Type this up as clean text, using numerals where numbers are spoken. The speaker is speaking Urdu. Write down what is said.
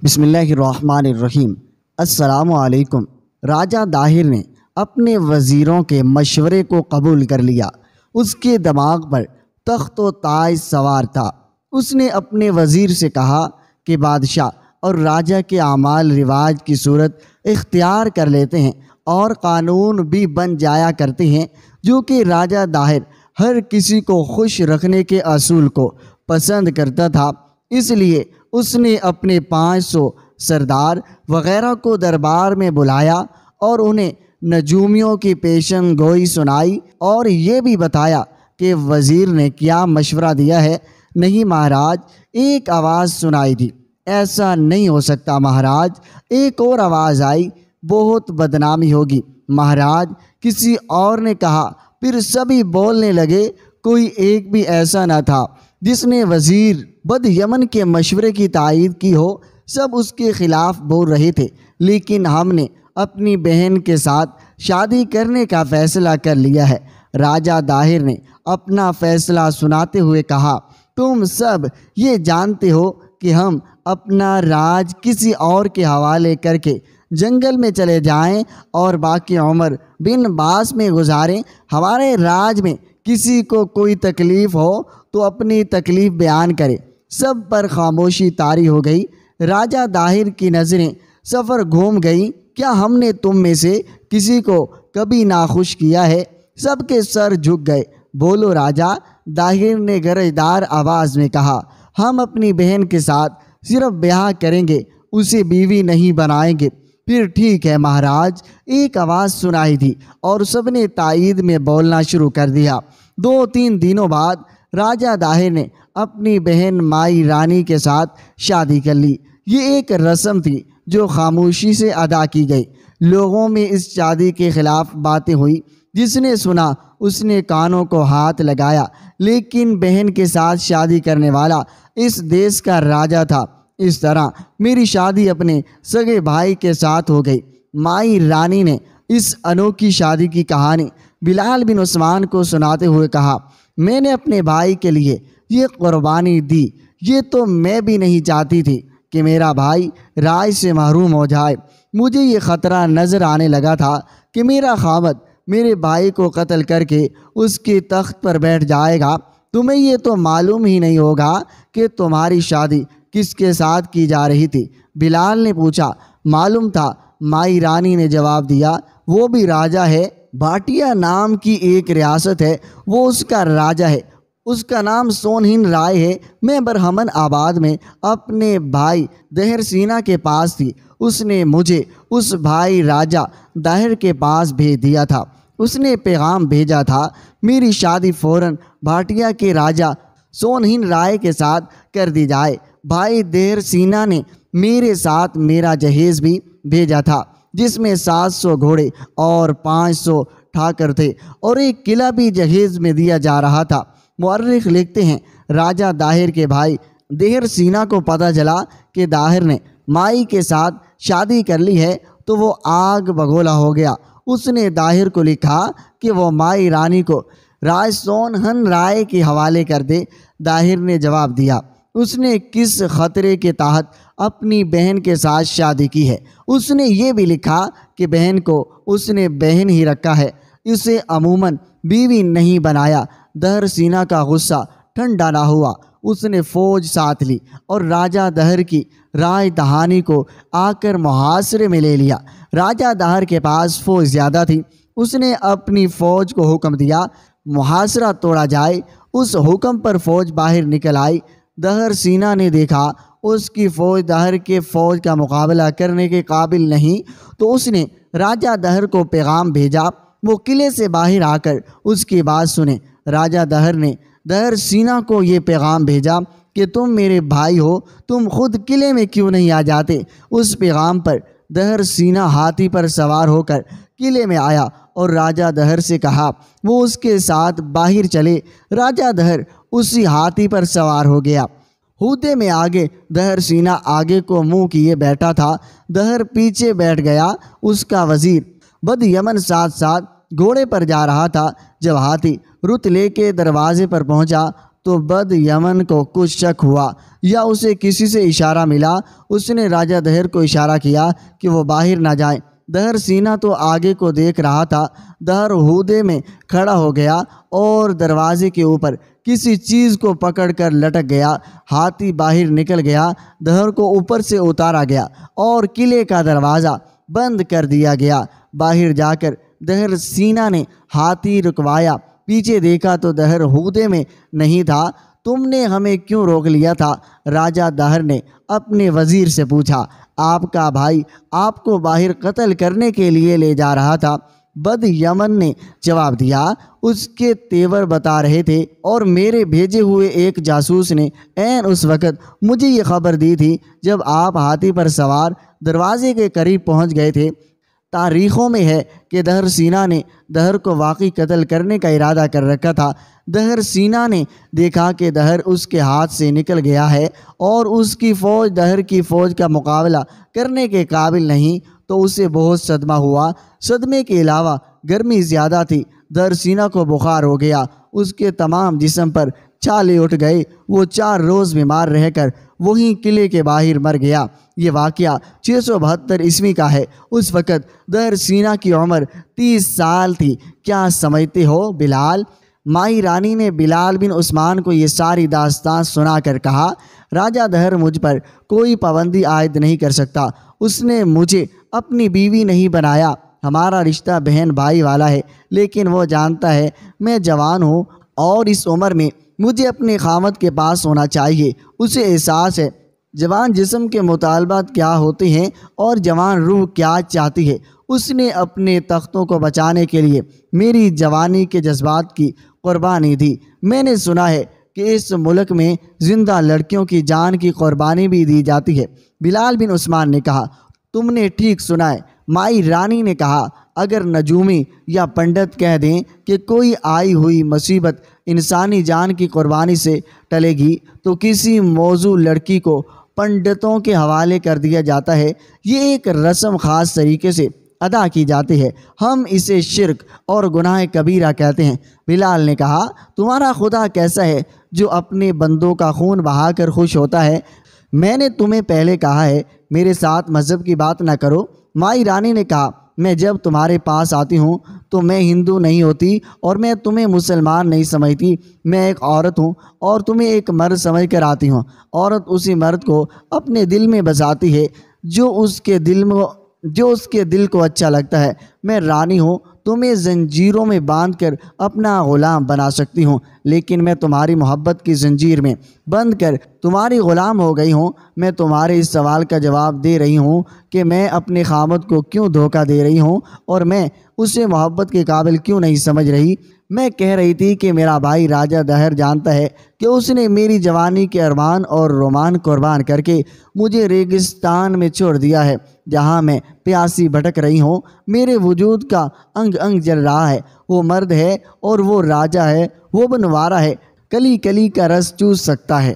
بسم اللہ الرحمن الرحیم۔ السلام علیکم۔ راجہ داہر نے اپنے وزیروں کے مشورے کو قبول کر لیا۔ اس کے دماغ پر تخت و تاج سوار تھا۔ اس نے اپنے وزیر سے کہا کہ بادشاہ اور راجہ کے اعمال رواج کی صورت اختیار کر لیتے ہیں اور قانون بھی بن جایا کرتے ہیں، جو کہ راجہ داہر ہر کسی کو خوش رکھنے کے اصول کو پسند کرتا تھا۔ اس لیے اس نے اپنے 500 سردار وغیرہ کو دربار میں بلایا اور انہیں نجومیوں کی پیشن گوئی سنائی اور یہ بھی بتایا کہ وزیر نے کیا مشورہ دیا ہے۔ نہیں مہاراج، ایک آواز سنائی دی۔ ایسا نہیں ہو سکتا مہاراج۔ ایک اور آواز آئی، بہت بدنامی ہوگی مہاراج، کسی اور نے کہا۔ پھر سبھی بولنے لگے۔ کوئی ایک بھی ایسا نہ تھا جس نے وزیر بد یمن کے مشورے کی تائید کی ہو۔ سب اس کے خلاف بول رہے تھے، لیکن ہم نے اپنی بہن کے ساتھ شادی کرنے کا فیصلہ کر لیا ہے۔ راجہ داہر نے اپنا فیصلہ سناتے ہوئے کہا، تم سب یہ جانتے ہو کہ ہم اپنا راج کسی اور کے حوالے کر کے جنگل میں چلے جائیں اور باقی عمر بن باس میں گزاریں۔ ہمارے راج میں کسی کو کوئی تکلیف ہو تو اپنی تکلیف بیان کرے۔ سب پر خاموشی طاری ہو گئی۔ راجہ داہر کی نظریں سفر گھوم گئیں۔ کیا ہم نے تم میں سے کسی کو کبھی ناخوش کیا ہے؟ سب کے سر جھک گئے۔ بولو راجہ، داہر نے گرجدار آواز میں کہا۔ ہم اپنی بہن کے ساتھ صرف بیاہ کریں گے، اسے بیوی نہیں بنائیں گے۔ پھر ٹھیک ہے مہاراج، ایک آواز سنائی دی اور سب نے تائید میں بولنا شروع کر دیا۔ 2-3 دنوں بعد راجہ داہر نے اپنی بہن مائی رانی کے ساتھ شادی کر لی۔ یہ ایک رسم تھی جو خاموشی سے ادا کی گئی۔ لوگوں میں اس شادی کے خلاف باتیں ہوئی۔ جس نے سنا اس نے کانوں کو ہاتھ لگایا، لیکن بہن کے ساتھ شادی کرنے والا اس دیش کا راجہ تھا۔ اس طرح میری شادی اپنے سگے بھائی کے ساتھ ہو گئی۔ مائی رانی نے اس انوکھی شادی کی کہانی بلال بن عثمان کو سناتے ہوئے کہا، میں نے اپنے بھائی کے لیے یہ قربانی دی۔ یہ تو میں بھی نہیں چاہتی تھی کہ میرا بھائی راج سے محروم ہو جائے۔ مجھے یہ خطرہ نظر آنے لگا تھا کہ میرا خاوند میرے بھائی کو قتل کر کے اس کے تخت پر بیٹھ جائے گا۔ تمہیں یہ تو معلوم ہی نہیں ہوگا کہ تمہاری شادی کس کے ساتھ کی جا رہی تھی؟ بلال نے پوچھا۔ معلوم تھا، مائی رانی نے جواب دیا۔ وہ بھی راجہ ہے، بھاٹیا نام کی ایک ریاست ہے، وہ اس کا راجہ ہے۔ اس کا نام سونہن رائے ہے۔ میں برہمن آباد میں اپنے بھائی دہر سینا کے پاس تھی۔ اس نے مجھے اس بھائی راجہ داہر کے پاس بھیج دیا تھا۔ اس نے پیغام بھیجا تھا، میری شادی فوراً بھاٹیا کے راجہ سونہن رائے کے ساتھ کر دی جائے۔ بھائی دہر سینا نے میرے ساتھ میرا جہیز بھی بھیجا تھا، جس میں 700 گھوڑے اور 500 ٹھاکر تھے، اور ایک قلعہ بھی جہیز میں دیا جا رہا تھا۔ مورخ لکھتے ہیں، راجہ داہر کے بھائی دہر سینا کو پتہ چلا کہ داہر نے مائی کے ساتھ شادی کر لی ہے تو وہ آگ بگولا ہو گیا۔ اس نے داہر کو لکھا کہ وہ مائی رانی کو راج سونہن رائے کے حوالے کر دے۔ داہر نے جواب دیا، اس نے کس خطرے کے تحت اپنی بہن کے ساتھ شادی کی ہے؟ اس نے یہ بھی لکھا کہ بہن کو اس نے بہن ہی رکھا ہے، اسے عموماً بیوی نہیں بنایا۔ دہر سینا کا غصہ ٹھنڈا نہ ہوا۔ اس نے فوج ساتھ لی اور راجہ دہر کی رائے دہانی کو آ کر محاصرے میں لے لیا۔ راجہ دہر کے پاس فوج زیادہ تھی۔ اس نے اپنی فوج کو حکم دیا، محاصرہ توڑا جائے۔ اس حکم پر فوج باہر نکل آئی۔ دہر سینا نے دیکھا اس کی فوج دہر کے فوج کا مقابلہ کرنے کے قابل نہیں، تو اس نے راجہ دہر کو پیغام بھیجا، وہ قلعے سے باہر آ کر اس کی بات سنیں۔ راجہ دہر نے دہر سینا کو یہ پیغام بھیجا کہ تم میرے بھائی ہو، تم خود قلعے میں کیوں نہیں آ جاتے؟ اس پیغام پر دہر سینا ہاتھی پر سوار ہو کر قلعے میں آیا اور راجہ دہر سے کہا وہ اس کے ساتھ باہر چلے۔ راجہ دہر اسی ہاتھی پر سوار ہو گیا۔ ہودے میں آگے دہر سینا آگے کو منہ کیے بیٹھا تھا، دہر پیچھے بیٹھ گیا۔ اس کا وزیر بد یمن ساتھ ساتھ گھوڑے پر جا رہا تھا۔ جب ہاتھی رت لے کے دروازے پر پہنچا تو بد یمن کو کچھ شک ہوا یا اسے کسی سے اشارہ ملا۔ اس نے راجہ دہر کو اشارہ کیا کہ وہ باہر نہ جائیں۔ دہر سینہ تو آگے کو دیکھ رہا تھا۔ دہر ہودے میں کھڑا ہو گیا اور دروازے کے اوپر کسی چیز کو پکڑ کر لٹک گیا۔ ہاتھی باہر نکل گیا، دہر کو اوپر سے اتارا گیا اور قلعے کا دروازہ بند کر دیا گیا۔ باہر جا کر دہر سینہ نے ہاتھی رکوایا، پیچھے دیکھا تو دہر ہودے میں نہیں تھا۔ تم نے ہمیں کیوں روک لیا تھا؟ راجہ دہر نے اپنے وزیر سے پوچھا۔ آپ کا بھائی آپ کو باہر قتل کرنے کے لیے لے جا رہا تھا، بد یمن نے جواب دیا۔ اس کے تیور بتا رہے تھے اور میرے بھیجے ہوئے ایک جاسوس نے عین اس وقت مجھے یہ خبر دی تھی جب آپ ہاتھی پر سوار دروازے کے قریب پہنچ گئے تھے۔ تاریخوں میں ہے کہ دہر سینہ نے دہر کو واقعی قتل کرنے کا ارادہ کر رکھا تھا۔ دہر سینہ نے دیکھا کہ دہر اس کے ہاتھ سے نکل گیا ہے اور اس کی فوج دہر کی فوج کا مقابلہ کرنے کے قابل نہیں، تو اسے بہت صدمہ ہوا۔ صدمے کے علاوہ گرمی زیادہ تھی، دہر سینہ کو بخار ہو گیا، اس کے تمام جسم پر چھالے اٹھ گئے۔ وہ 4 روز بیمار رہ کر وہیں قلعے کے باہر مر گیا۔ یہ واقعہ 672 عیسوی کا ہے۔ اس وقت دہر سینہ کی عمر 30 سال تھی۔ کیا سمجھتے ہو بلال؟ مائی رانی نے بلال بن عثمان کو یہ ساری داستان سنا کر کہا، راجہ دہر مجھ پر کوئی پابندی عائد نہیں کر سکتا۔ اس نے مجھے اپنی بیوی نہیں بنایا۔ ہمارا رشتہ بہن بھائی والا ہے، لیکن وہ جانتا ہے میں جوان ہوں اور اس عمر میں مجھے اپنے خاوند کے پاس ہونا چاہیے۔ اسے احساس ہے جوان جسم کے مطالبات کیا ہوتے ہیں اور جوان روح کیا چاہتی ہے۔ اس نے اپنے تختوں کو بچانے کے لیے میری جوانی کے جذبات کی قربانی دی۔ میں نے سنا ہے کہ اس ملک میں زندہ لڑکیوں کی جان کی قربانی بھی دی جاتی ہے۔ بلال بن عثمان نے کہا، تم نے ٹھیک سنا ہے۔ مائی رانی نے کہا، اگر نجومی یا پنڈت کہہ دیں کہ کوئی آئی ہوئی مصیبت انسانی جان کی قربانی سے ٹلے گی تو کسی موضوع لڑکی کو پنڈتوں کے حوالے کر دیا جاتا ہے۔ یہ ایک رسم خاص طریقے سے ادا کی جاتی ہے، ہم اسے شرک اور گناہ کبیرہ کہتے ہیں۔ بلال نے کہا، تمہارا خدا کیسا ہے جو اپنے بندوں کا خون بہا کر خوش ہوتا ہے؟ میں نے تمہیں پہلے کہا ہے میرے ساتھ مذہب کی بات نہ کرو۔ مائی رانی نے کہا، میں جب تمہارے پاس آتی ہوں تو میں ہندو نہیں ہوتی اور میں تمہیں مسلمان نہیں سمجھتی۔ میں ایک عورت ہوں اور تمہیں ایک مرد سمجھ کر آتی ہوں۔ عورت اسی مرد کو اپنے دل میں بساتی ہے جو اس کے دل کو اچھا لگتا ہے۔ میں رانی ہوں، تمہیں زنجیروں میں باندھ کر اپنا غلام بنا سکتی ہوں، لیکن میں تمہاری محبت کی زنجیر میں بند کر تمہاری غلام ہو گئی ہوں۔ میں تمہارے اس سوال کا جواب دے رہی ہوں کہ میں اپنے خامد کو کیوں دھوکہ دے رہی ہوں اور میں اسے محبت کے قابل کیوں نہیں سمجھ رہی۔ میں کہہ رہی تھی کہ میرا بھائی راجہ دہر جانتا ہے کہ اس نے میری جوانی کے ارمان اور رومان قربان کر کے مجھے ریگستان میں چھوڑ دیا ہے، جہاں میں پیاسی بھٹک رہی ہوں۔ میرے وجود کا انگ انگ جل رہا ہے۔ وہ مرد ہے اور وہ راجہ ہے، وہ بنوارا ہے، کلی کلی کا رس چوس سکتا ہے۔